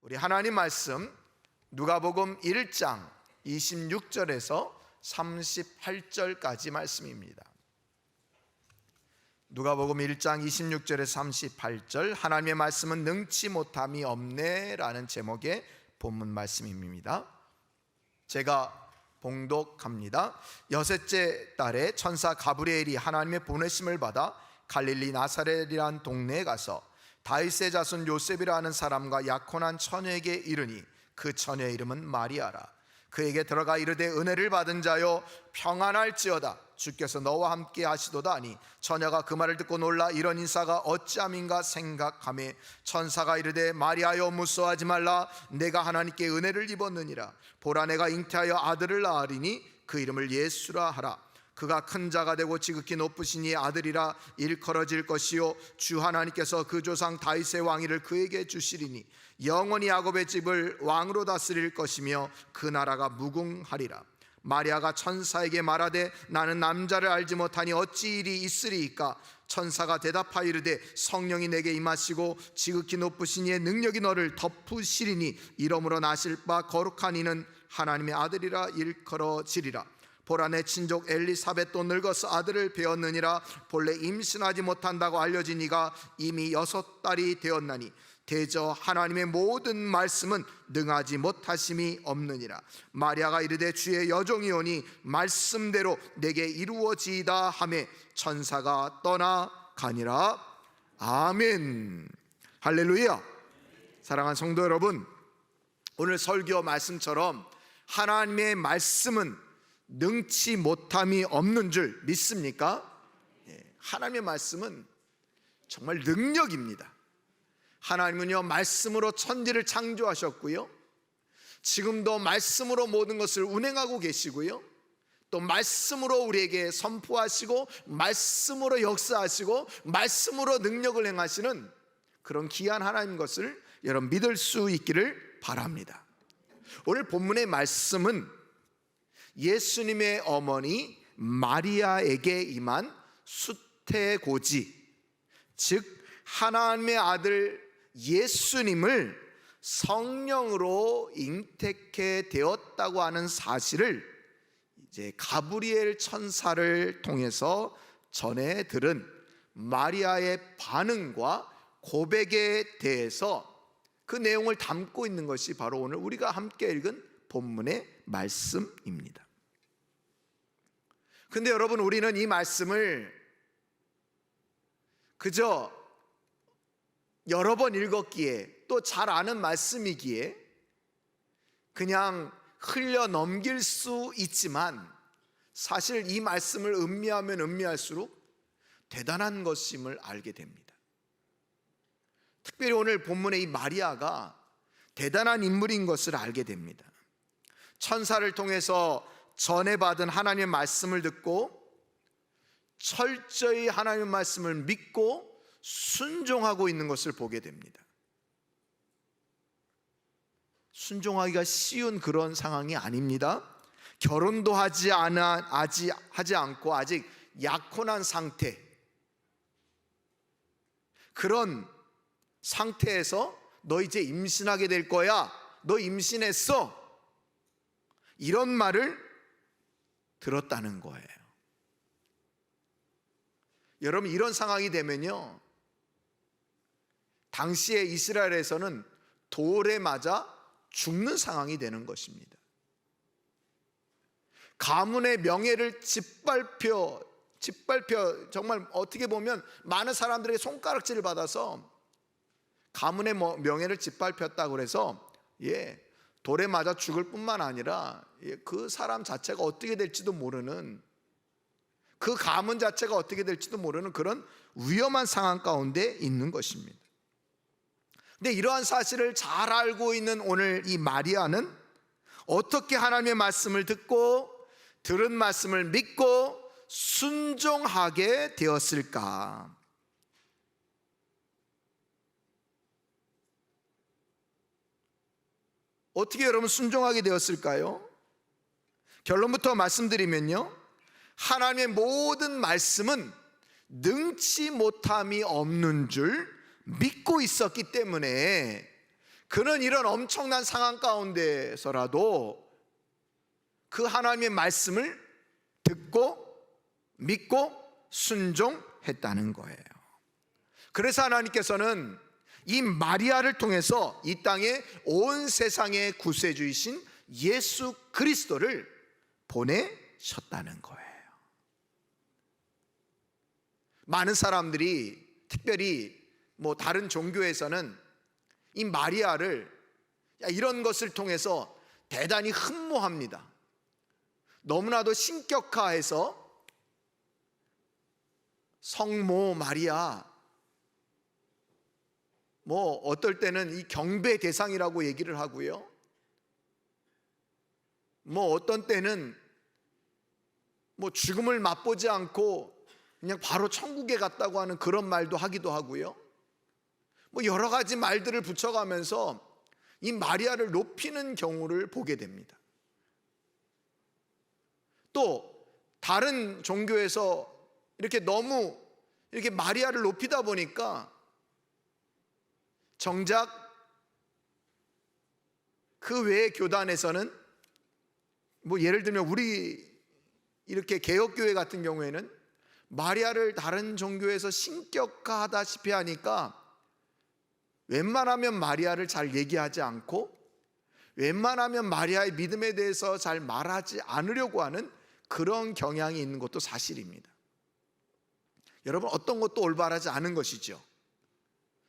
우리 하나님 말씀 누가복음 1장 26절에서 38절까지 말씀입니다. 누가복음 1장 26절에서 38절, 하나님의 말씀은 능치 못함이 없네 라는 제목의 본문 말씀입니다. 제가 봉독합니다. 여섯째 달에 천사 가브리엘이 하나님의 보내심을 받아 갈릴리 나사렛이라는 동네에 가서 다윗의 자손 요셉이라는 사람과 약혼한 처녀에게 이르니 그 처녀의 이름은 마리아라. 그에게 들어가 이르되 은혜를 받은 자여 평안할지어다, 주께서 너와 함께 하시도다 하니 처녀가 그 말을 듣고 놀라 이런 인사가 어찌함인가 생각하며 천사가 이르되 마리아여 무서워하지 말라, 내가 하나님께 은혜를 입었느니라. 보라, 내가 잉태하여 아들을 낳으리니 그 이름을 예수라 하라. 그가 큰 자가 되고 지극히 높으시니 아들이라 일컬어질 것이요 주 하나님께서 그 조상 다윗의 왕위를 그에게 주시리니 영원히 야곱의 집을 왕으로 다스릴 것이며 그 나라가 무궁하리라. 마리아가 천사에게 말하되 나는 남자를 알지 못하니 어찌 일이 있으리이까. 천사가 대답하여 이르되 성령이 내게 임하시고 지극히 높으신 이의 능력이 너를 덮으시리니 이러므로 나실 바 거룩한 이는 하나님의 아들이라 일컬어지리라. 보라, 내 친족 엘리사벳도 늙어서 아들을 배었느니라. 본래 임신하지 못한다고 알려진 이가 이미 6달이 되었나니 대저 하나님의 모든 말씀은 능하지 못하심이 없느니라. 마리아가 이르되 주의 여종이오니 말씀대로 내게 이루어지이다 하며 천사가 떠나가니라. 아멘. 할렐루야. 사랑하는 성도 여러분, 오늘 설교 말씀처럼 하나님의 말씀은 능치 못함이 없는 줄 믿습니까? 하나님의 말씀은 정말 능력입니다. 하나님은요, 말씀으로 천지를 창조하셨고요, 지금도 말씀으로 모든 것을 운행하고 계시고요, 또 말씀으로 우리에게 선포하시고 말씀으로 역사하시고 말씀으로 능력을 행하시는 그런 귀한 하나님 것을 여러분 믿을 수 있기를 바랍니다. 오늘 본문의 말씀은 예수님의 어머니 마리아에게 임한 수태고지, 즉 하나님의 아들 예수님을 성령으로 잉태케 되었다고 하는 사실을 이제 가브리엘 천사를 통해서 전해 들은 마리아의 반응과 고백에 대해서 그 내용을 담고 있는 것이 바로 오늘 우리가 함께 읽은 본문의 말씀입니다. 근데 여러분, 우리는 이 말씀을 그저 여러 번 읽었기에 또 잘 아는 말씀이기에 그냥 흘려 넘길 수 있지만 사실 이 말씀을 음미하면 음미할수록 대단한 것임을 알게 됩니다. 특별히 오늘 본문의 이 마리아가 대단한 인물인 것을 알게 됩니다. 천사를 통해서 전해받은 하나님의 말씀을 듣고 철저히 하나님의 말씀을 믿고 순종하고 있는 것을 보게 됩니다. 순종하기가 쉬운 그런 상황이 아닙니다. 결혼도 하지 않고 아직 약혼한 상태, 그런 상태에서 너 이제 임신하게 될 거야, 너 임신했어, 이런 말을 들었다는 거예요. 여러분, 이런 상황이 되면요, 당시에 이스라엘에서는 돌에 맞아 죽는 상황이 되는 것입니다. 가문의 명예를 짓밟혀 정말 어떻게 보면 많은 사람들에게 손가락질을 받아서 가문의 명예를 짓밟혔다고 해서 돌에 맞아 죽을 뿐만 아니라 그 사람 자체가 어떻게 될지도 모르는, 그 가문 자체가 어떻게 될지도 모르는 그런 위험한 상황 가운데 있는 것입니다. 근데 이러한 사실을 잘 알고 있는 오늘 이 마리아는 어떻게 하나님의 말씀을 듣고 들은 말씀을 믿고 순종하게 되었을까? 어떻게 여러분 순종하게 되었을까요? 결론부터 말씀드리면요, 하나님의 모든 말씀은 능치 못함이 없는 줄 믿고 있었기 때문에 그는 이런 엄청난 상황 가운데서라도 그 하나님의 말씀을 듣고 믿고 순종했다는 거예요. 그래서 하나님께서는 이 마리아를 통해서 이 땅에 온 세상의 구세주이신 예수 그리스도를 보내셨다는 거예요. 많은 사람들이, 특별히 다른 종교에서는 이 마리아를 이런 것을 통해서 대단히 흠모합니다. 너무나도 신격화해서 성모 마리아, 어떨 때는 이 경배 대상이라고 얘기를 하고요, 어떤 때는 죽음을 맛보지 않고 그냥 바로 천국에 갔다고 하는 그런 말도 하기도 하고요, 여러 가지 말들을 붙여가면서 이 마리아를 높이는 경우를 보게 됩니다. 또 다른 종교에서 이렇게 너무 이렇게 마리아를 높이다 보니까 정작 그 외의 교단에서는 예를 들면 우리 이렇게 개혁교회 같은 경우에는 마리아를 다른 종교에서 신격화하다시피 하니까 웬만하면 마리아를 잘 얘기하지 않고 웬만하면 마리아의 믿음에 대해서 잘 말하지 않으려고 하는 그런 경향이 있는 것도 사실입니다. 여러분, 어떤 것도 올바르지 않은 것이죠.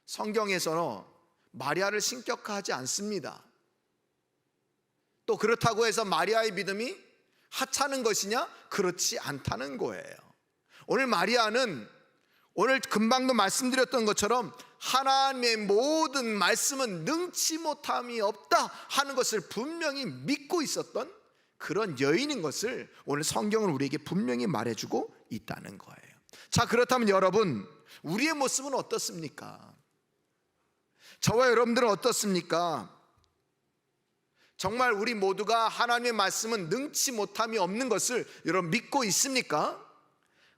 성경에서는 마리아를 신격화하지 않습니다. 또 그렇다고 해서 마리아의 믿음이 하찮은 것이냐? 그렇지 않다는 거예요. 오늘 마리아는 오늘 금방도 말씀드렸던 것처럼 하나님의 모든 말씀은 능치 못함이 없다 하는 것을 분명히 믿고 있었던 그런 여인인 것을 오늘 성경은 우리에게 분명히 말해주고 있다는 거예요. 자, 그렇다면 여러분, 우리의 모습은 어떻습니까? 저와 여러분들은 어떻습니까? 정말 우리 모두가 하나님의 말씀은 능치 못함이 없는 것을 여러분 믿고 있습니까?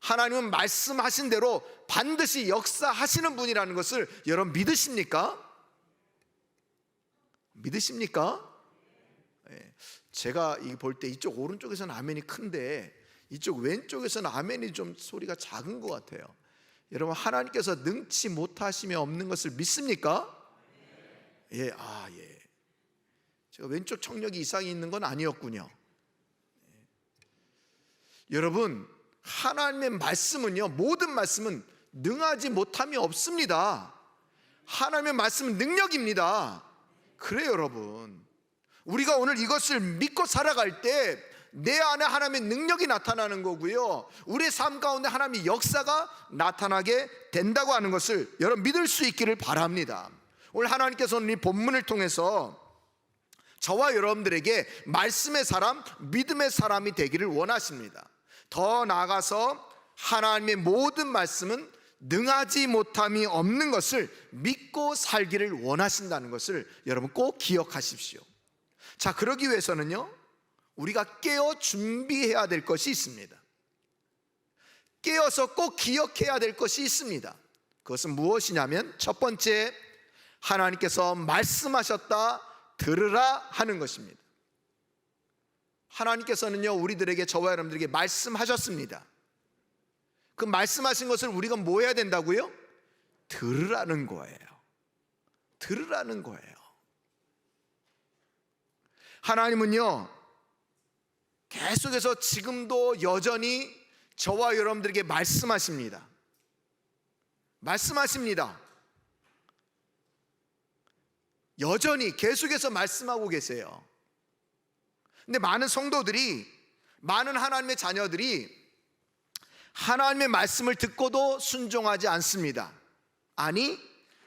하나님은 말씀하신 대로 반드시 역사하시는 분이라는 것을 여러분 믿으십니까? 믿으십니까? 제가 볼 때 이쪽 오른쪽에서는 아멘이 큰데 이쪽 왼쪽에서는 아멘이 좀 소리가 작은 것 같아요. 여러분, 하나님께서 능치 못하심이 없는 것을 믿습니까? 예, 예. 제가 왼쪽 청력이 이상이 있는 건 아니었군요. 여러분, 하나님의 말씀은요, 모든 말씀은 능하지 못함이 없습니다. 하나님의 말씀은 능력입니다. 그래요, 여러분. 우리가 오늘 이것을 믿고 살아갈 때 내 안에 하나님의 능력이 나타나는 거고요, 우리의 삶 가운데 하나님의 역사가 나타나게 된다고 하는 것을 여러분 믿을 수 있기를 바랍니다. 오늘 하나님께서는 이 본문을 통해서 저와 여러분들에게 말씀의 사람, 믿음의 사람이 되기를 원하십니다. 더 나아가서 하나님의 모든 말씀은 능하지 못함이 없는 것을 믿고 살기를 원하신다는 것을 여러분 꼭 기억하십시오. 자, 그러기 위해서는요, 우리가 깨어 준비해야 될 것이 있습니다. 깨어서 꼭 기억해야 될 것이 있습니다. 그것은 무엇이냐면, 첫 번째, 하나님께서 말씀하셨다 들으라 하는 것입니다. 하나님께서는요, 우리들에게, 저와 여러분들에게 말씀하셨습니다. 그 말씀하신 것을 우리가 뭐 해야 된다고요? 들으라는 거예요. 들으라는 거예요. 하나님은요, 계속해서 지금도 여전히 저와 여러분들에게 말씀하십니다. 말씀하십니다. 여전히 계속해서 말씀하고 계세요. 근데 많은 성도들이, 많은 하나님의 자녀들이 하나님의 말씀을 듣고도 순종하지 않습니다. 아니,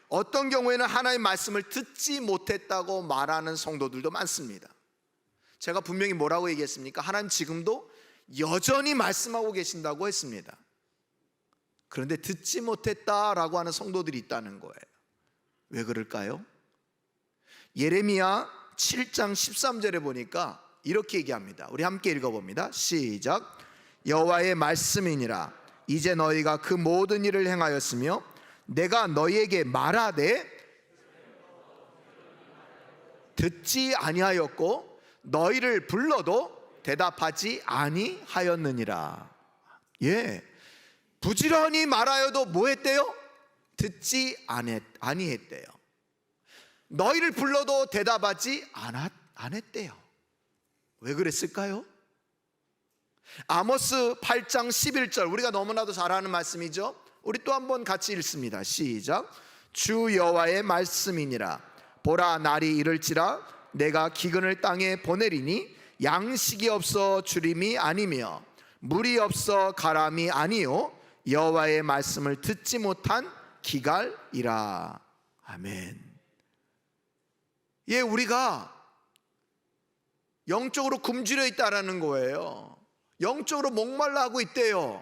어떤 경우에는 하나님의 말씀을 듣지 못했다고 말하는 성도들도 많습니다. 제가 분명히 뭐라고 얘기했습니까? 하나님 지금도 여전히 말씀하고 계신다고 했습니다. 그런데 듣지 못했다라고 하는 성도들이 있다는 거예요. 왜 그럴까요? 예레미야 7장 13절에 보니까 이렇게 얘기합니다. 우리 함께 읽어봅니다. 시작. 여호와의 말씀이니라. 이제 너희가 그 모든 일을 행하였으며 내가 너희에게 말하되 듣지 아니하였고 너희를 불러도 대답하지 아니하였느니라. 예, 부지런히 말하여도 뭐 했대요? 듣지 아니했대요. 너희를 불러도 대답하지 않았대요. 왜 그랬을까요? 아모스 8장 11절, 우리가 너무나도 잘 아는 말씀이죠. 우리 또 한번 같이 읽습니다. 시작. 주 여호와의 말씀이니라. 보라, 날이 이를지라 내가 기근을 땅에 보내리니 양식이 없어 주림이 아니며 물이 없어 가람이 아니요 여호와의 말씀을 듣지 못한 기갈이라. 아멘. 예, 우리가 영적으로 굶주려 있다라는 거예요. 영적으로 목말라 하고 있대요.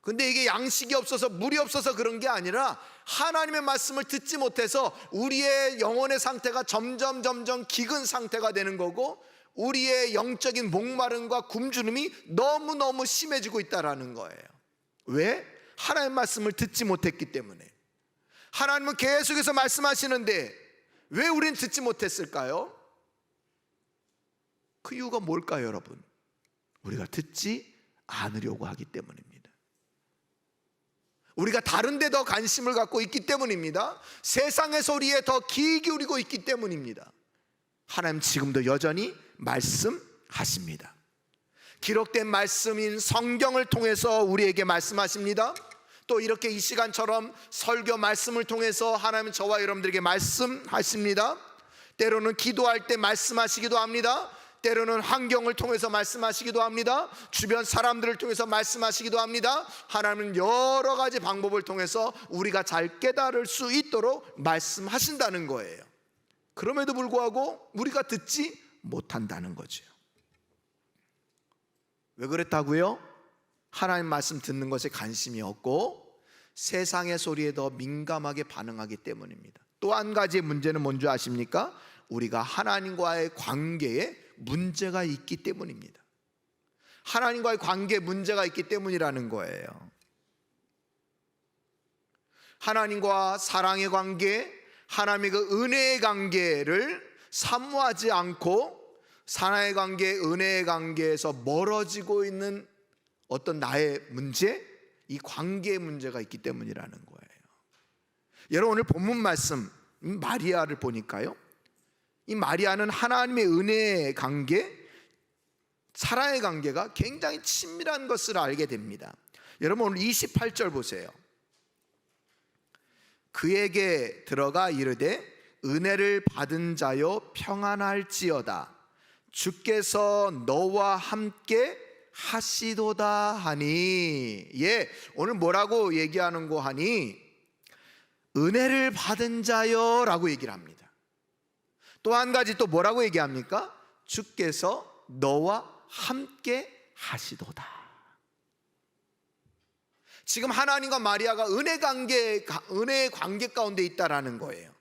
근데 이게 양식이 없어서 물이 없어서 그런 게 아니라 하나님의 말씀을 듣지 못해서 우리의 영혼의 상태가 점점 기근 상태가 되는 거고, 우리의 영적인 목마름과 굶주림이 너무너무 심해지고 있다라는 거예요. 왜? 하나님의 말씀을 듣지 못했기 때문에. 하나님은 계속해서 말씀하시는데 왜 우리는 듣지 못했을까요? 그 이유가 뭘까요, 여러분? 우리가 듣지 않으려고 하기 때문입니다. 우리가 다른 데 더 관심을 갖고 있기 때문입니다. 세상의 소리에 더 귀 기울이고 있기 때문입니다. 하나님 지금도 여전히 말씀하십니다. 기록된 말씀인 성경을 통해서 우리에게 말씀하십니다. 또 이렇게 이 시간처럼 설교 말씀을 통해서 하나님은 저와 여러분들에게 말씀하십니다. 때로는 기도할 때 말씀하시기도 합니다. 때로는 환경을 통해서 말씀하시기도 합니다. 주변 사람들을 통해서 말씀하시기도 합니다. 하나님은 여러 가지 방법을 통해서 우리가 잘 깨달을 수 있도록 말씀하신다는 거예요. 그럼에도 불구하고 우리가 듣지 못한다는 거죠. 왜 그랬다고요? 하나님 말씀 듣는 것에 관심이 없고 세상의 소리에 더 민감하게 반응하기 때문입니다. 또 한 가지의 문제는 뭔지 아십니까? 우리가 하나님과의 관계에 문제가 있기 때문입니다. 하나님과의 관계에 문제가 있기 때문이라는 거예요. 하나님과 사랑의 관계, 하나님의 그 은혜의 관계를 사모하지 않고 사랑의 관계, 은혜의 관계에서 멀어지고 있는 어떤 나의 문제, 이 관계의 문제가 있기 때문이라는 거예요. 여러분, 오늘 본문 말씀 마리아를 보니까요, 이 마리아는 하나님의 은혜의 관계, 사랑의 관계가 굉장히 친밀한 것을 알게 됩니다. 여러분, 오늘 28절 보세요. 그에게 들어가 이르되 은혜를 받은 자여 평안할지어다. 주께서 너와 함께 하시도다 하니. 예, 오늘 뭐라고 얘기하는 거 하니? 은혜를 받은 자여 라고 얘기를 합니다. 또 한 가지 또 뭐라고 얘기합니까? 주께서 너와 함께 하시도다. 지금 하나님과 마리아가 은혜의 관계 가운데 있다라는 거예요.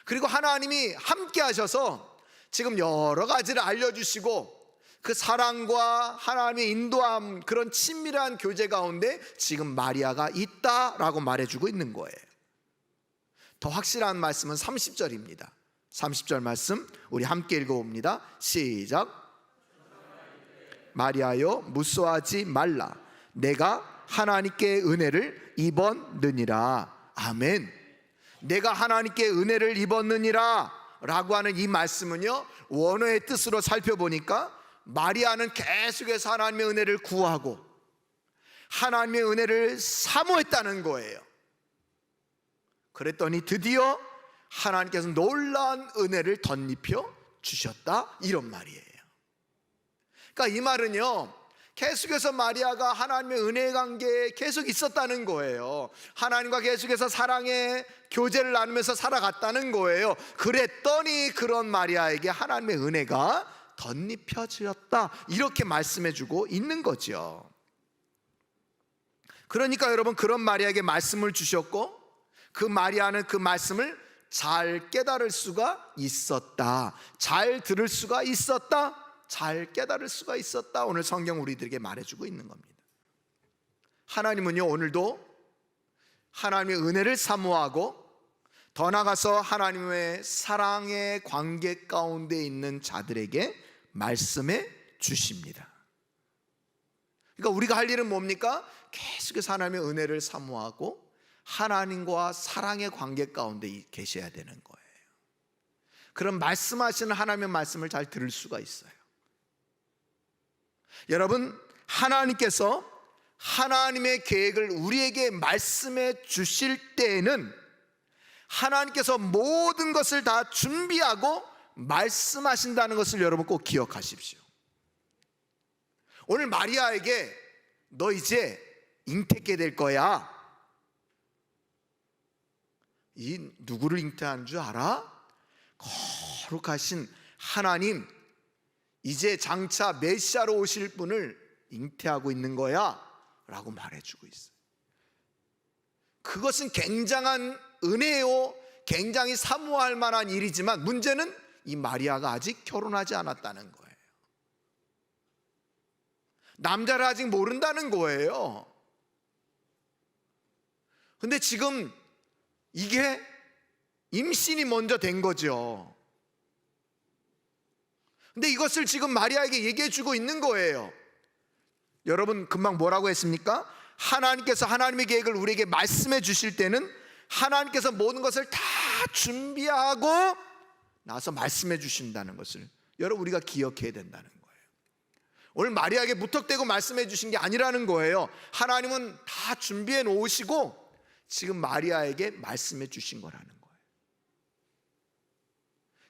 그리고 하나님이 함께 하셔서 지금 여러 가지를 알려주시고 그 사랑과 하나님의 인도함, 그런 친밀한 교제 가운데 지금 마리아가 있다라고 말해주고 있는 거예요. 더 확실한 말씀은 30절입니다. 30절 말씀 우리 함께 읽어봅니다. 시작. 마리아여 무서워하지 말라. 내가 하나님께 은혜를 입었느니라. 아멘. 내가 하나님께 은혜를 입었느니라 라고 하는 이 말씀은요, 원어의 뜻으로 살펴보니까 마리아는 계속해서 하나님의 은혜를 구하고 하나님의 은혜를 사모했다는 거예요. 그랬더니 드디어 하나님께서 놀라운 은혜를 덧입혀 주셨다, 이런 말이에요. 그러니까 이 말은요, 계속해서 마리아가 하나님의 은혜 관계에 계속 있었다는 거예요. 하나님과 계속해서 사랑의 교제를 나누면서 살아갔다는 거예요. 그랬더니 그런 마리아에게 하나님의 은혜가 덧입혀졌다, 이렇게 말씀해주고 있는 거죠. 그러니까 여러분, 그런 마리아에게 말씀을 주셨고 그 마리아는 그 말씀을 잘 깨달을 수가 있었다, 잘 들을 수가 있었다, 잘 깨달을 수가 있었다. 오늘 성경 우리들에게 말해주고 있는 겁니다. 하나님은요, 오늘도 하나님의 은혜를 사모하고 더 나아가서 하나님의 사랑의 관계 가운데 있는 자들에게 말씀해 주십니다. 그러니까 우리가 할 일은 뭡니까? 계속해서 하나님의 은혜를 사모하고 하나님과 사랑의 관계 가운데 계셔야 되는 거예요. 그럼 말씀하시는 하나님의 말씀을 잘 들을 수가 있어요. 여러분, 하나님께서 하나님의 계획을 우리에게 말씀해 주실 때에는 하나님께서 모든 것을 다 준비하고 말씀하신다는 것을 여러분 꼭 기억하십시오. 오늘 마리아에게 너 이제 잉태케 될 거야. 이 누구를 잉태하는 줄 알아? 거룩하신 하나님, 이제 장차 메시아로 오실 분을 잉태하고 있는 거야 라고 말해주고 있어요. 그것은 굉장한 은혜요, 굉장히 사모할 만한 일이지만 문제는 이 마리아가 아직 결혼하지 않았다는 거예요. 남자를 아직 모른다는 거예요. 근데 지금 이게 임신이 먼저 된 거죠. 근데 이것을 지금 마리아에게 얘기해 주고 있는 거예요. 여러분, 금방 뭐라고 했습니까? 하나님께서 하나님의 계획을 우리에게 말씀해 주실 때는 하나님께서 모든 것을 다 준비하고 나서 말씀해 주신다는 것을 여러분 우리가 기억해야 된다는 거예요. 오늘 마리아에게 무턱대고 말씀해 주신 게 아니라는 거예요. 하나님은 다 준비해 놓으시고 지금 마리아에게 말씀해 주신 거라는 거예요.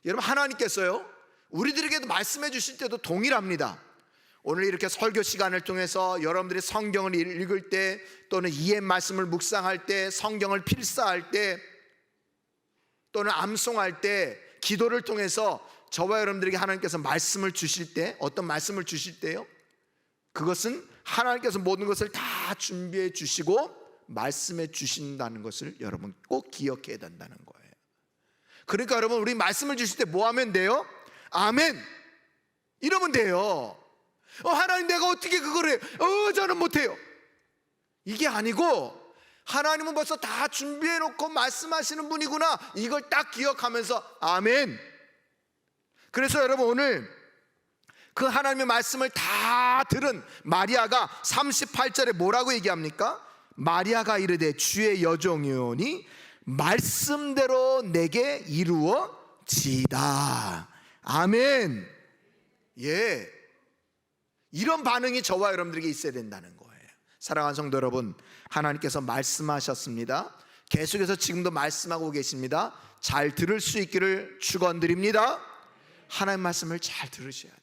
여러분, 하나님께서요 우리들에게도 말씀해 주실 때도 동일합니다. 오늘 이렇게 설교 시간을 통해서 여러분들이 성경을 읽을 때 또는 이해 말씀을 묵상할 때, 성경을 필사할 때 또는 암송할 때, 기도를 통해서 저와 여러분들에게 하나님께서 말씀을 주실 때, 어떤 말씀을 주실 때요, 그것은 하나님께서 모든 것을 다 준비해 주시고 말씀해 주신다는 것을 여러분 꼭 기억해야 된다는 거예요. 그러니까 여러분, 우리 말씀을 주실 때 뭐 하면 돼요? 아멘 이러면 돼요. 하나님, 내가 어떻게 그걸 해요? 저는 못해요. 이게 아니고 하나님은 벌써 다 준비해 놓고 말씀하시는 분이구나, 이걸 딱 기억하면서 아멘. 그래서 여러분, 오늘 그 하나님의 말씀을 다 들은 마리아가 38절에 뭐라고 얘기합니까? 마리아가 이르되 주의 여종이오니 말씀대로 내게 이루어지이다. 아멘. 예, 이런 반응이 저와 여러분들에게 있어야 된다는 거예요. 사랑하는 성도 여러분, 하나님께서 말씀하셨습니다. 계속해서 지금도 말씀하고 계십니다. 잘 들을 수 있기를 축원드립니다. 하나님 말씀을 잘 들으셔야 돼요.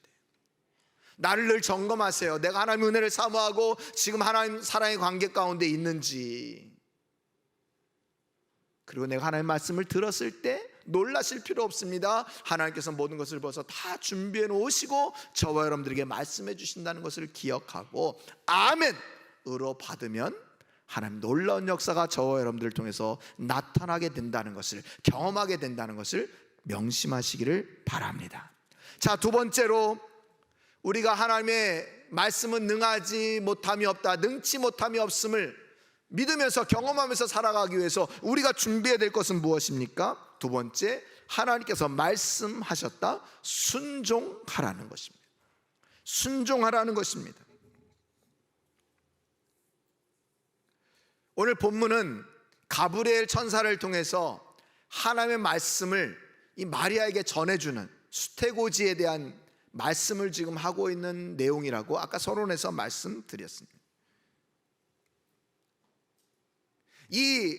나를 늘 점검하세요. 내가 하나님의 은혜를 사모하고 지금 하나님 사랑의 관계 가운데 있는지. 그리고 내가 하나님의 말씀을 들었을 때 놀라실 필요 없습니다. 하나님께서 모든 것을 벌써 다 준비해 놓으시고 저와 여러분들에게 말씀해 주신다는 것을 기억하고 아멘으로 받으면 하나님 놀라운 역사가 저와 여러분들을 통해서 나타나게 된다는 것을, 경험하게 된다는 것을 명심하시기를 바랍니다. 자, 두 번째로, 우리가 하나님의 말씀은 능하지 못함이 없다, 능치 못함이 없음을 믿으면서 경험하면서 살아가기 위해서 우리가 준비해야 될 것은 무엇입니까? 두 번째, 하나님께서 말씀하셨다, 순종하라는 것입니다. 순종하라는 것입니다. 오늘 본문은 가브리엘 천사를 통해서 하나님의 말씀을 이 마리아에게 전해주는 수태고지에 대한 말씀을 지금 하고 있는 내용이라고 아까 서론에서 말씀드렸습니다. 이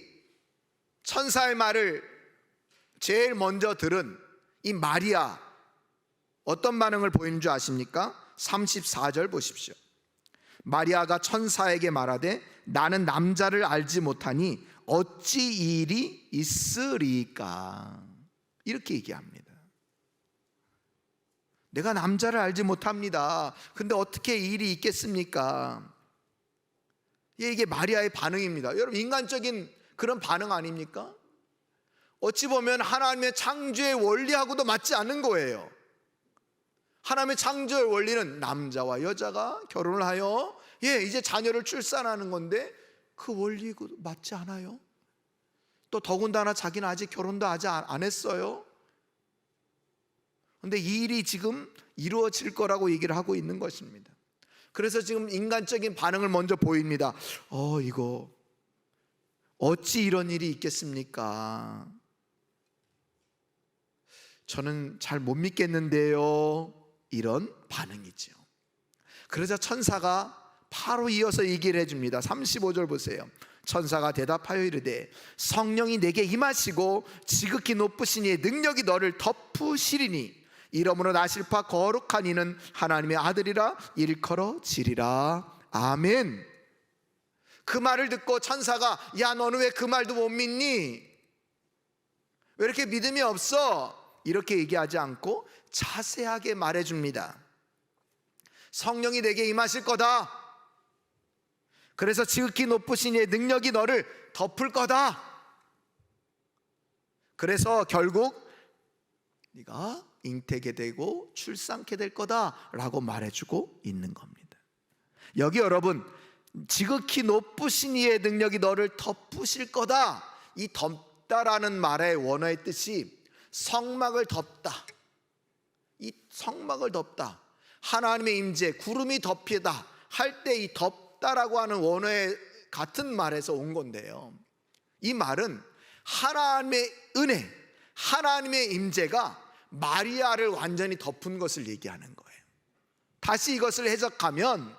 천사의 말을 제일 먼저 들은 이 마리아, 어떤 반응을 보이는 줄 아십니까? 34절 보십시오. 마리아가 천사에게 말하되 나는 남자를 알지 못하니 어찌 이 일이 있으리까? 이렇게 얘기합니다. 내가 남자를 알지 못합니다. 근데 어떻게 이 일이 있겠습니까? 이게 마리아의 반응입니다. 여러분, 인간적인 그런 반응 아닙니까? 어찌 보면 하나님의 창조의 원리하고도 맞지 않는 거예요. 하나님의 창조의 원리는 남자와 여자가 결혼을 하여 이제 자녀를 출산하는 건데 그 원리하고 맞지 않아요. 또 더군다나 자기는 아직 결혼도 아직 안 했어요. 근데 이 일이 지금 이루어질 거라고 얘기를 하고 있는 것입니다. 그래서 지금 인간적인 반응을 먼저 보입니다. 이거 어찌 이런 일이 있겠습니까? 저는 잘 못 믿겠는데요. 이런 반응이죠. 그러자 천사가 바로 이어서 얘기를 해줍니다. 35절 보세요. 천사가 대답하여 이르되 성령이 내게 임하시고 지극히 높으신 이의 능력이 너를 덮으시리니 이러므로 나실파 거룩한 이는 하나님의 아들이라 일컬어지리라. 아멘. 그 말을 듣고 천사가 야 너는 왜 그 말도 못 믿니? 왜 이렇게 믿음이 없어? 이렇게 얘기하지 않고 자세하게 말해줍니다. 성령이 내게 임하실 거다. 그래서 지극히 높으신 이의 능력이 너를 덮을 거다. 그래서 결국 네가 잉태게 되고 출산케 될 거다라고 말해주고 있는 겁니다. 여기 여러분, 지극히 높으신 이의 능력이 너를 덮으실 거다. 이 덮다라는 말의 원어의 뜻이 성막을 덮다. 이 성막을 덮다, 하나님의 임재, 구름이 덮이다 할 때 이 덮다라고 하는 원어의 같은 말에서 온 건데요, 이 말은 하나님의 은혜, 하나님의 임재가 마리아를 완전히 덮은 것을 얘기하는 거예요. 다시 이것을 해석하면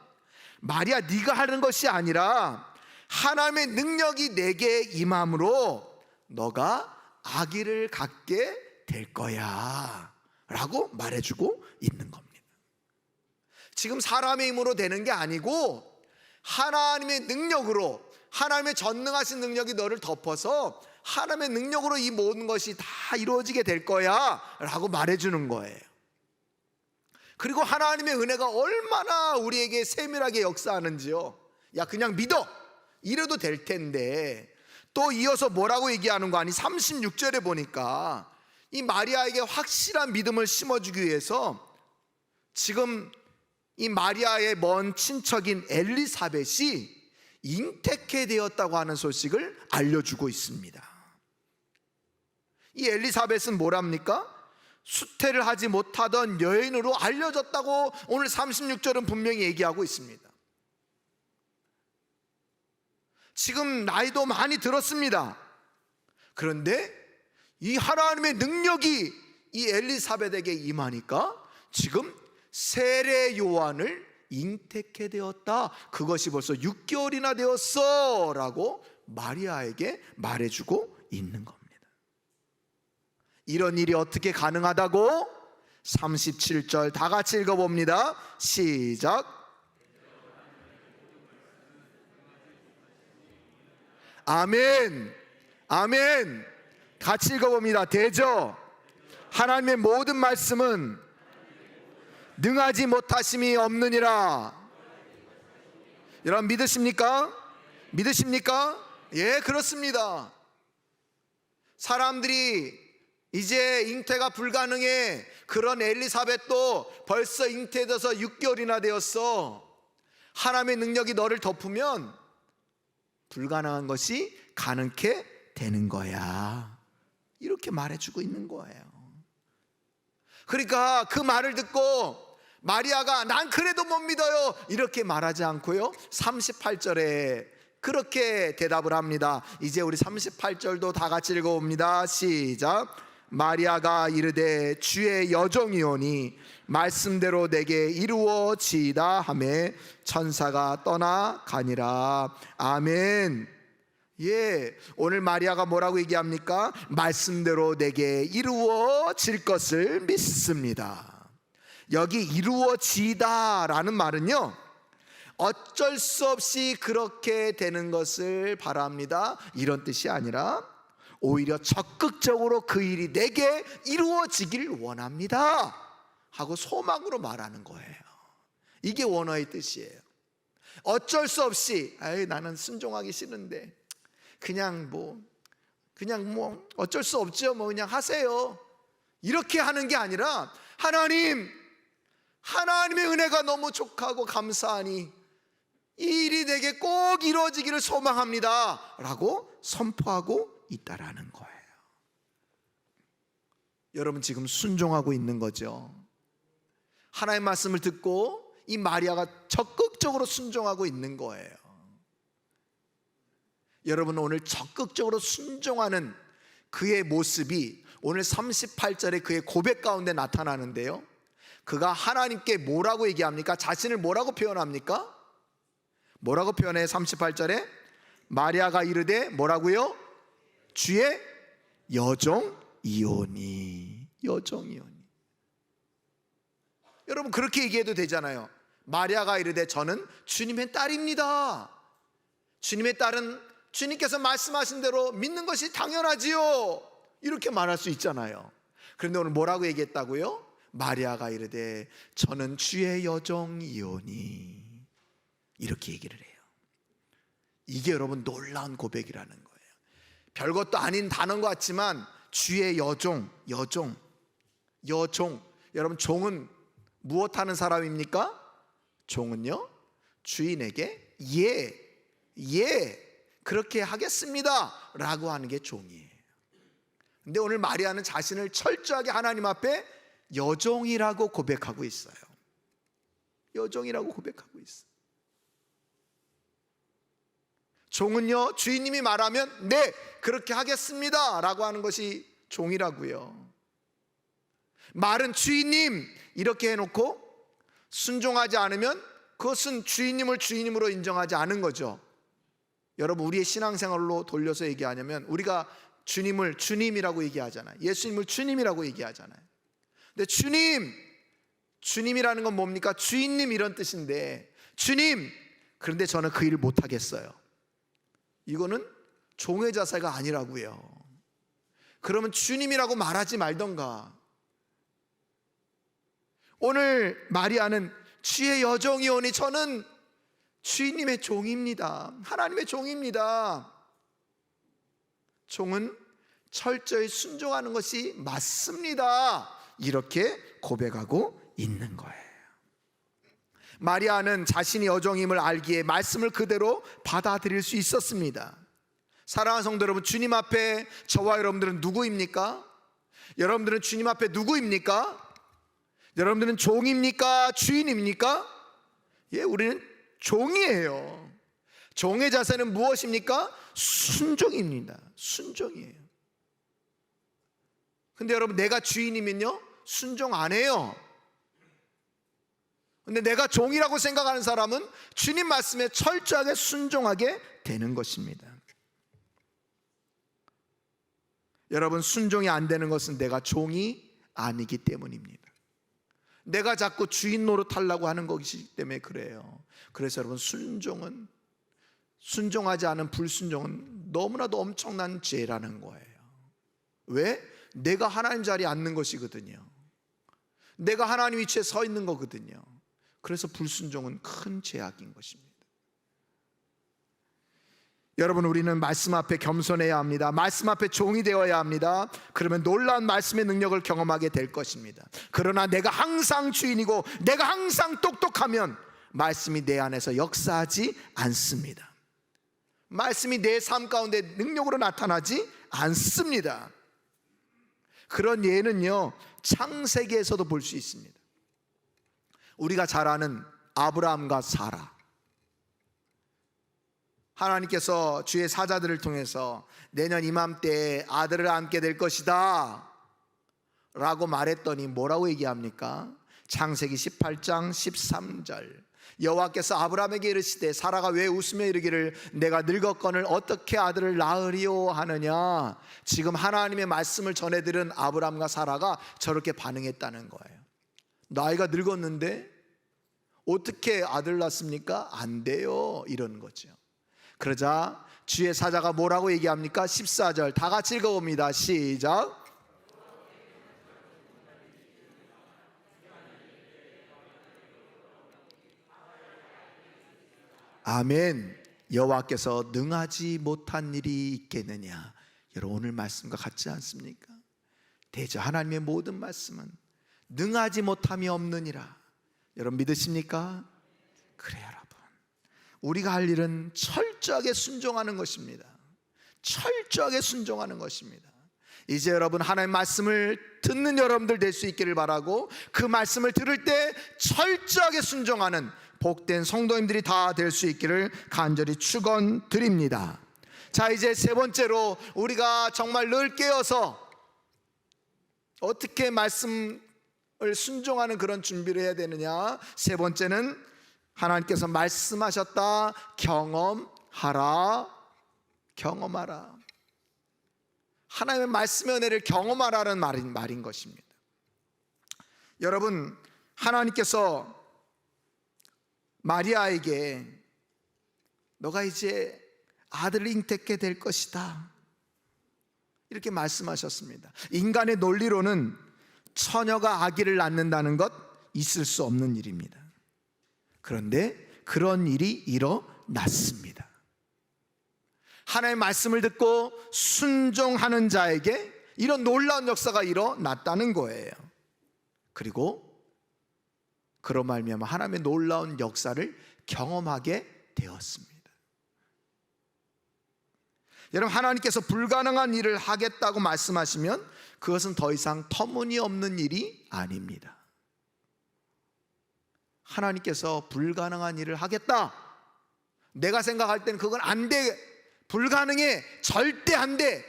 마리아 네가 하는 것이 아니라 하나님의 능력이 내게 임함으로 너가 아기를 갖게 될 거야 라고 말해주고 있는 겁니다. 지금 사람의 힘으로 되는 게 아니고 하나님의 능력으로, 하나님의 전능하신 능력이 너를 덮어서 하나님의 능력으로 이 모든 것이 다 이루어지게 될 거야 라고 말해주는 거예요. 그리고 하나님의 은혜가 얼마나 우리에게 세밀하게 역사하는지요. 야 그냥 믿어 이래도 될 텐데 또 이어서 뭐라고 얘기하는 거 아니? 36절에 보니까 이 마리아에게 확실한 믿음을 심어주기 위해서 지금 이 마리아의 먼 친척인 엘리사벳이 잉태케 되었다고 하는 소식을 알려주고 있습니다. 이 엘리사벳은 뭐랍니까? 수태를 하지 못하던 여인으로 알려졌다고 오늘 36절은 분명히 얘기하고 있습니다. 지금 나이도 많이 들었습니다. 그런데 이 하나님의 능력이 이 엘리사벳에게 임하니까 지금 세례 요한을 잉태케 되었다. 그것이 벌써 6개월이나 되었어 라고 마리아에게 말해주고 있는 겁니다. 이런 일이 어떻게 가능하다고? 37절 다 같이 읽어봅니다. 시작. 아멘, 아멘. 같이 읽어봅니다. 대저 하나님의 모든 말씀은 능하지 못하심이 없느니라. 여러분 믿으십니까? 믿으십니까? 예, 그렇습니다. 사람들이 이제 잉태가 불가능해, 그런 엘리사벳도 벌써 잉태돼서 6개월이나 되었어. 하나님의 능력이 너를 덮으면 불가능한 것이 가능케 되는 거야. 이렇게 말해주고 있는 거예요. 그러니까 그 말을 듣고 마리아가 난 그래도 못 믿어요 이렇게 말하지 않고요, 38절에 그렇게 대답을 합니다. 이제 우리 38절도 다 같이 읽어봅니다. 시작. 마리아가 이르되 주의 여종이오니 말씀대로 내게 이루어지이다 하매 천사가 떠나가니라. 아멘. 예, 오늘 마리아가 뭐라고 얘기합니까? 말씀대로 내게 이루어질 것을 믿습니다. 여기 이루어지다 라는 말은요, 어쩔 수 없이 그렇게 되는 것을 바랍니다 이런 뜻이 아니라 오히려 적극적으로 그 일이 내게 이루어지길 원합니다 하고 소망으로 말하는 거예요. 이게 원어의 뜻이에요. 어쩔 수 없이 나는 순종하기 싫은데 그냥 뭐 어쩔 수 없죠, 뭐 그냥 하세요 이렇게 하는 게 아니라 하나님의 은혜가 너무 족하고 감사하니 이 일이 내게 꼭 이루어지기를 소망합니다 라고 선포하고 있다라는 거예요. 여러분 지금 순종하고 있는 거죠. 하나님의 말씀을 듣고 이 마리아가 적극적으로 순종하고 있는 거예요. 여러분 오늘 적극적으로 순종하는 그의 모습이 오늘 38절에 그의 고백 가운데 나타나는데요, 그가 하나님께 뭐라고 얘기합니까? 자신을 뭐라고 표현합니까? 뭐라고 표현해? 38절에 마리아가 이르되 뭐라고요? 주의 여종이오니. 여종이오니. 여러분 그렇게 얘기해도 되잖아요. 마리아가 이르되 저는 주님의 딸입니다. 주님의 딸은 주님께서 말씀하신 대로 믿는 것이 당연하지요. 이렇게 말할 수 있잖아요. 그런데 오늘 뭐라고 얘기했다고요? 마리아가 이르되 저는 주의 여종이오니. 이렇게 얘기를 해요. 이게 여러분 놀라운 고백이라는 거예요. 별것도 아닌 단어인 것 같지만 주의 여종. 여러분 종은 무엇하는 사람입니까? 종은요 주인에게 그렇게 하겠습니다 라고 하는 게 종이에요. 근데 오늘 마리아는 자신을 철저하게 하나님 앞에 여종이라고 고백하고 있어요. 여종이라고 고백하고 있어요. 종은요 주인님이 말하면 네 그렇게 하겠습니다 라고 하는 것이 종이라고요. 말은 주인님 이렇게 해놓고 순종하지 않으면 그것은 주인님을 주인님으로 인정하지 않은 거죠. 여러분 우리의 신앙생활로 돌려서 얘기하냐면 우리가 주님을 주님이라고 얘기하잖아요. 예수님을 주님이라고 얘기하잖아요. 근데 주님이라는 건 뭡니까? 주인님 이런 뜻인데 주님, 그런데 저는 그 일을 못하겠어요. 이거는 종의 자세가 아니라고요. 그러면 주님이라고 말하지 말던가. 오늘 마리아는 주의 여종이오니 저는 주인님의 종입니다. 하나님의 종입니다. 종은 철저히 순종하는 것이 맞습니다. 이렇게 고백하고 있는 거예요. 마리아는 자신이 여종임을 알기에 말씀을 그대로 받아들일 수 있었습니다. 사랑하는 성도 여러분, 주님 앞에 저와 여러분들은 누구입니까? 여러분들은 주님 앞에 누구입니까? 여러분들은 종입니까? 주인입니까? 예, 우리는 종이에요. 종의 자세는 무엇입니까? 순종입니다. 순종이에요. 근데 여러분 내가 주인이면요 순종 안 해요. 근데 내가 종이라고 생각하는 사람은 주님 말씀에 철저하게 순종하게 되는 것입니다. 여러분 순종이 안 되는 것은 내가 종이 아니기 때문입니다. 내가 자꾸 주인 노릇하려고 하는 것이기 때문에 그래요. 그래서 여러분 순종하지 않은 불순종은 너무나도 엄청난 죄라는 거예요. 왜? 내가 하나님 자리에 앉는 것이거든요. 내가 하나님 위치에 서 있는 거거든요. 그래서 불순종은 큰 죄악인 것입니다. 여러분 우리는 말씀 앞에 겸손해야 합니다. 말씀 앞에 종이 되어야 합니다. 그러면 놀라운 말씀의 능력을 경험하게 될 것입니다. 그러나 내가 항상 주인이고 내가 항상 똑똑하면 말씀이 내 안에서 역사하지 않습니다. 말씀이 내 삶 가운데 능력으로 나타나지 않습니다. 그런 예는요 창세기에서도 볼 수 있습니다. 우리가 잘 아는 아브라함과 사라, 하나님께서 주의 사자들을 통해서 내년 이맘때에 아들을 안게 될 것이다 라고 말했더니 뭐라고 얘기합니까? 창세기 18장 13절 여호와께서 아브라함에게 이르시되 사라가 왜 웃으며 이르기를 내가 늙었거늘 어떻게 아들을 낳으리요 하느냐. 지금 하나님의 말씀을 전해들은 아브라함과 사라가 저렇게 반응했다는 거예요. 나이가 늙었는데 어떻게 아들 낳습니까? 안 돼요 이런 거죠. 그러자 주의 사자가 뭐라고 얘기합니까? 14절 다 같이 읽어봅니다. 시작. 아멘. 여호와께서 능하지 못한 일이 있겠느냐. 여러분 오늘 말씀과 같지 않습니까? 대저 하나님의 모든 말씀은 능하지 못함이 없느니라. 여러분 믿으십니까? 그래 여러분 우리가 할 일은 철저하게 순종하는 것입니다. 철저하게 순종하는 것입니다. 이제 여러분 하나님의 말씀을 듣는 여러분들 될 수 있기를 바라고, 그 말씀을 들을 때 철저하게 순종하는 복된 성도님들이 다 될 수 있기를 간절히 축원드립니다. 자, 이제 세 번째로 우리가 정말 늘 깨어서 어떻게 말씀을 순종하는 그런 준비를 해야 되느냐. 세 번째는 하나님께서 말씀하셨다. 경험하라. 경험하라. 하나님의 말씀의 은혜를 경험하라는 말인 것입니다. 여러분, 하나님께서 마리아에게 너가 이제 아들을 잉태케 될 것이다 이렇게 말씀하셨습니다. 인간의 논리로는 처녀가 아기를 낳는다는 것 있을 수 없는 일입니다. 그런데 그런 일이 일어났습니다. 하나님의 말씀을 듣고 순종하는 자에게 이런 놀라운 역사가 일어났다는 거예요. 그리고 그로 말미암아 하나님의 놀라운 역사를 경험하게 되었습니다. 여러분, 하나님께서 불가능한 일을 하겠다고 말씀하시면 그것은 더 이상 터무니없는 일이 아닙니다. 하나님께서 불가능한 일을 하겠다, 내가 생각할 때는 그건 안 돼, 불가능해, 절대 안 돼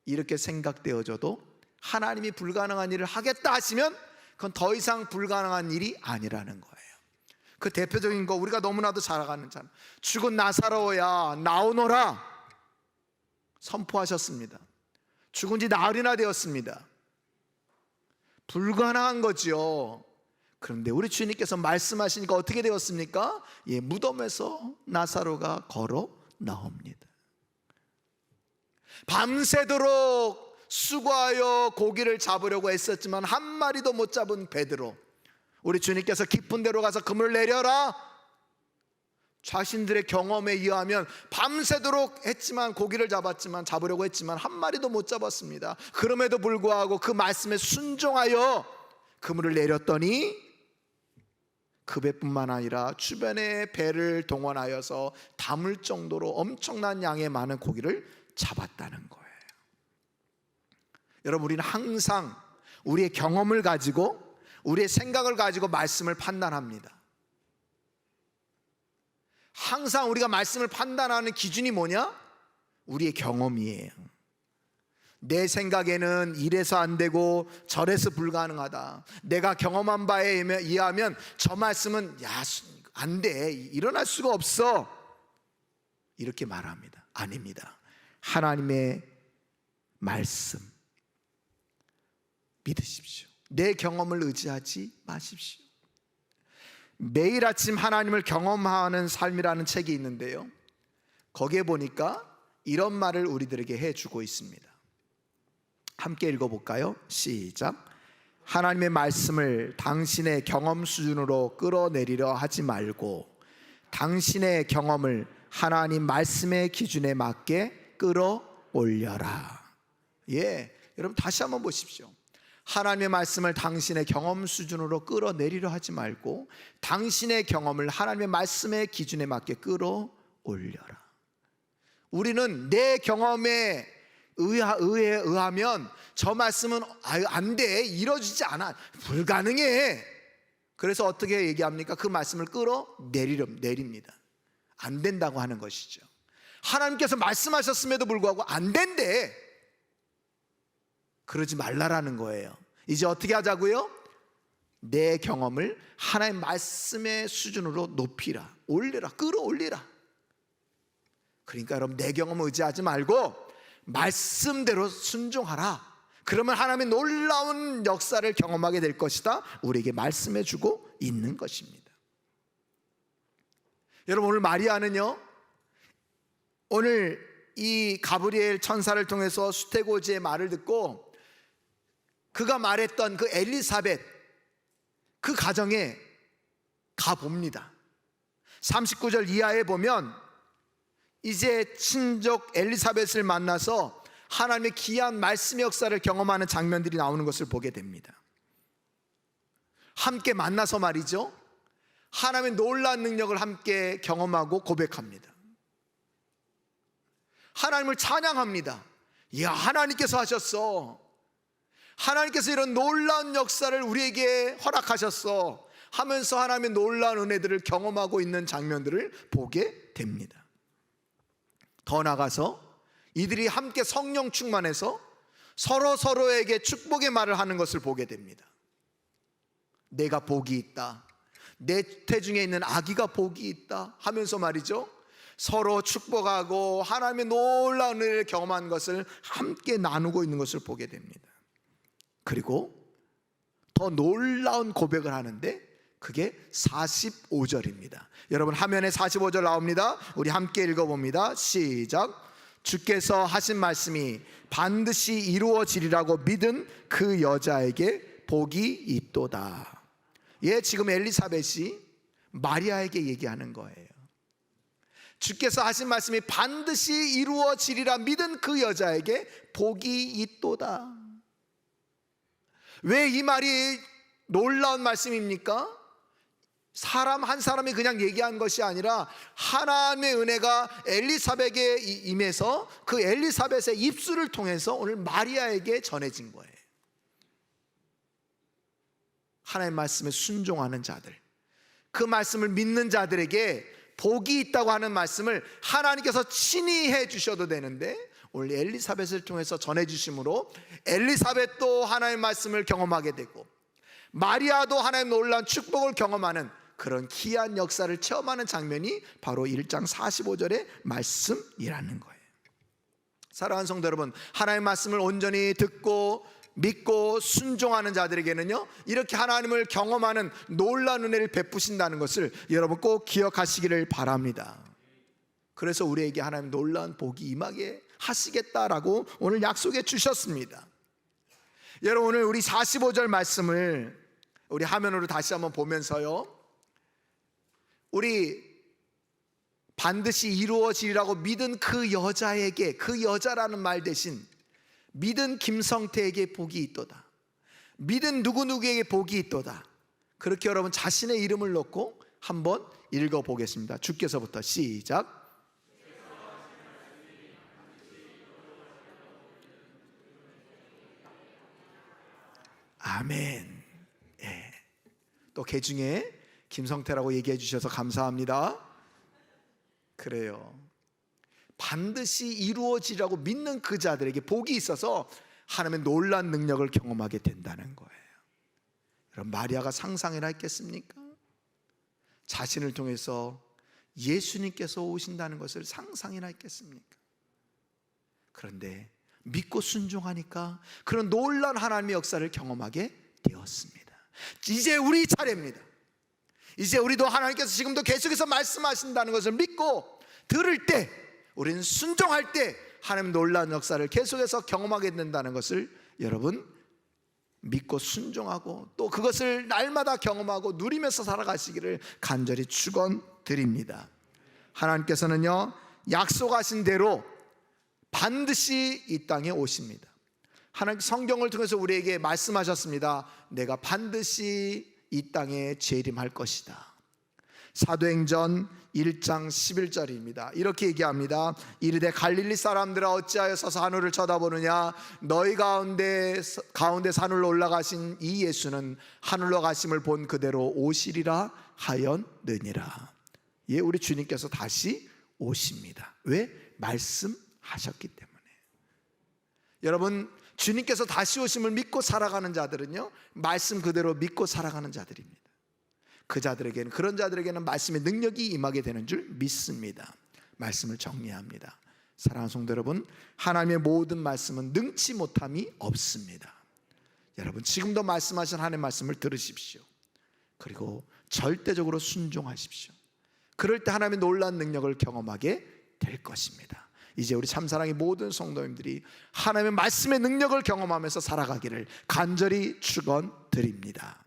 이렇게 생각되어져도 하나님이 불가능한 일을 하겠다 하시면 그건 더 이상 불가능한 일이 아니라는 거예요. 그 대표적인 거 우리가 너무나도 잘 아는 참, 죽은 나사로야 나오너라 선포하셨습니다. 죽은 지 나흘이나 되었습니다. 불가능한 거지요. 그런데 우리 주님께서 말씀하시니까 어떻게 되었습니까? 무덤에서 나사로가 걸어 나옵니다. 밤새도록 수고하여 고기를 잡으려고 애썼지만 한 마리도 못 잡은 베드로, 우리 주님께서 깊은 데로 가서 그물을 내려라, 자신들의 경험에 의하면 밤새도록 했지만 고기를 잡으려고 했지만 한 마리도 못 잡았습니다. 그럼에도 불구하고 그 말씀에 순종하여 그물을 내렸더니 그 배뿐만 아니라 주변의 배를 동원하여서 담을 정도로 엄청난 양의 많은 고기를 잡았다는 거예요. 여러분, 우리는 항상 우리의 경험을 가지고 우리의 생각을 가지고 말씀을 판단합니다. 항상 우리가 말씀을 판단하는 기준이 뭐냐? 우리의 경험이에요. 내 생각에는 이래서 안 되고 저래서 불가능하다, 내가 경험한 바에 의하면 저 말씀은 안 돼, 일어날 수가 없어 이렇게 말합니다. 아닙니다. 하나님의 말씀 믿으십시오. 내 경험을 의지하지 마십시오. 매일 아침 하나님을 경험하는 삶이라는 책이 있는데요, 거기에 보니까 이런 말을 우리들에게 해주고 있습니다. 함께 읽어볼까요? 시작. 하나님의 말씀을 당신의 경험 수준으로 끌어내리려 하지 말고 당신의 경험을 하나님 말씀의 기준에 맞게 끌어올려라. 여러분 다시 한번 보십시오. 하나님의 말씀을 당신의 경험 수준으로 끌어내리려 하지 말고 당신의 경험을 하나님의 말씀의 기준에 맞게 끌어올려라. 우리는 내 경험에 의하면 저 말씀은 안 돼, 이루어지지 않아, 불가능해. 그래서 어떻게 얘기합니까? 그 말씀을 끌어내립니다. 안 된다고 하는 것이죠. 하나님께서 말씀하셨음에도 불구하고 안 된대, 그러지 말라라는 거예요. 이제 어떻게 하자고요? 내 경험을 하나님 말씀의 수준으로 높이라, 올리라, 끌어올리라. 그러니까 여러분, 내 경험을 의지하지 말고 말씀대로 순종하라. 그러면 하나님의 놀라운 역사를 경험하게 될 것이다, 우리에게 말씀해 주고 있는 것입니다. 여러분, 오늘 마리아는요, 오늘 이 가브리엘 천사를 통해서 수태고지의 말을 듣고 그가 말했던 그 엘리사벳, 그 가정에 가봅니다. 39절 이하에 보면 이제 친족 엘리사벳을 만나서 하나님의 귀한 말씀의 역사를 경험하는 장면들이 나오는 것을 보게 됩니다. 함께 만나서 말이죠, 하나님의 놀라운 능력을 함께 경험하고 고백합니다. 하나님을 찬양합니다. 이야, 하나님께서 하셨어. 하나님께서 이런 놀라운 역사를 우리에게 허락하셨어 하면서 하나님의 놀라운 은혜들을 경험하고 있는 장면들을 보게 됩니다. 더 나아가서 이들이 함께 성령 충만해서 서로에게 축복의 말을 하는 것을 보게 됩니다. 내가 복이 있다, 내 태중에 있는 아기가 복이 있다 하면서 말이죠, 서로 축복하고 하나님의 놀라운 은혜를 경험한 것을 함께 나누고 있는 것을 보게 됩니다. 그리고 더 놀라운 고백을 하는데 그게 45절입니다. 여러분, 화면에 45절 나옵니다. 우리 함께 읽어봅니다. 시작. 주께서 하신 말씀이 반드시 이루어지리라고 믿은 그 여자에게 복이 있도다. 예, 지금 엘리사벳이 마리아에게 얘기하는 거예요. 주께서 하신 말씀이 반드시 이루어지리라 믿은 그 여자에게 복이 있도다. 왜 이 말이 놀라운 말씀입니까? 사람 한 사람이 그냥 얘기한 것이 아니라 하나님의 은혜가 엘리사벳에게 임해서 그 엘리사벳의 입술을 통해서 오늘 마리아에게 전해진 거예요. 하나님의 말씀에 순종하는 자들, 그 말씀을 믿는 자들에게 복이 있다고 하는 말씀을 하나님께서 친히 해 주셔도 되는데 오늘 엘리사벳을 통해서 전해주심으로 엘리사벳도 하나님의 말씀을 경험하게 되고 마리아도 하나님의 놀라운 축복을 경험하는 그런 귀한 역사를 체험하는 장면이 바로 1장 45절의 말씀이라는 거예요. 사랑하는 성도 여러분, 하나님의 말씀을 온전히 듣고 믿고 순종하는 자들에게는요, 이렇게 하나님을 경험하는 놀라운 은혜를 베푸신다는 것을 여러분 꼭 기억하시기를 바랍니다. 그래서 우리에게 하나님 놀라운 복이 임하게 하시겠다라고 오늘 약속해 주셨습니다. 여러분, 오늘 우리 45절 말씀을 우리 화면으로 다시 한번 보면서요, 우리 반드시 이루어지리라고 믿은 그 여자에게, 그 여자라는 말 대신 믿은 김성태에게 복이 있도다, 믿은 누구누구에게 복이 있도다, 그렇게 여러분 자신의 이름을 넣고 한번 읽어보겠습니다. 주께서부터 시작. 아멘. 예. 또 개중에 김성태라고 얘기해 주셔서 감사합니다. 그래요, 반드시 이루어지라고 믿는 그 자들에게 복이 있어서 하나님의 놀라운 능력을 경험하게 된다는 거예요. 여러분, 마리아가 상상이나 했겠습니까? 자신을 통해서 예수님께서 오신다는 것을 상상이나 했겠습니까? 그런데 믿고 순종하니까 그런 놀라운 하나님의 역사를 경험하게 되었습니다. 이제 우리 차례입니다. 이제 우리도 하나님께서 지금도 계속해서 말씀하신다는 것을 믿고 들을 때, 우리는 순종할 때 하나님 놀라운 역사를 계속해서 경험하게 된다는 것을 여러분 믿고 순종하고 또 그것을 날마다 경험하고 누리면서 살아가시기를 간절히 축원드립니다. 하나님께서는요, 약속하신 대로 반드시 이 땅에 오십니다. 하나님 성경을 통해서 우리에게 말씀하셨습니다. 내가 반드시 이 땅에 재림할 것이다. 사도행전 1장 11절입니다. 이렇게 얘기합니다. 이르되 갈릴리 사람들아 어찌하여 서서 하늘을 쳐다보느냐, 너희 가운데 산으로 올라가신 이 예수는 하늘로 가심을 본 그대로 오시리라 하였느니라. 예, 우리 주님께서 다시 오십니다. 왜? 말씀하셨기 때문에. 여러분, 주님께서 다시 오심을 믿고 살아가는 자들은요, 말씀 그대로 믿고 살아가는 자들입니다. 그 자들에게는, 그런 자들에게는 말씀의 능력이 임하게 되는 줄 믿습니다. 말씀을 정리합니다. 사랑하는 성도 여러분, 하나님의 모든 말씀은 능치 못함이 없습니다. 여러분, 지금도 말씀하신 하나님의 말씀을 들으십시오. 그리고 절대적으로 순종하십시오. 그럴 때 하나님의 놀라운 능력을 경험하게 될 것입니다. 이제 우리 참사랑의 모든 성도님들이 하나님의 말씀의 능력을 경험하면서 살아가기를 간절히 축원드립니다.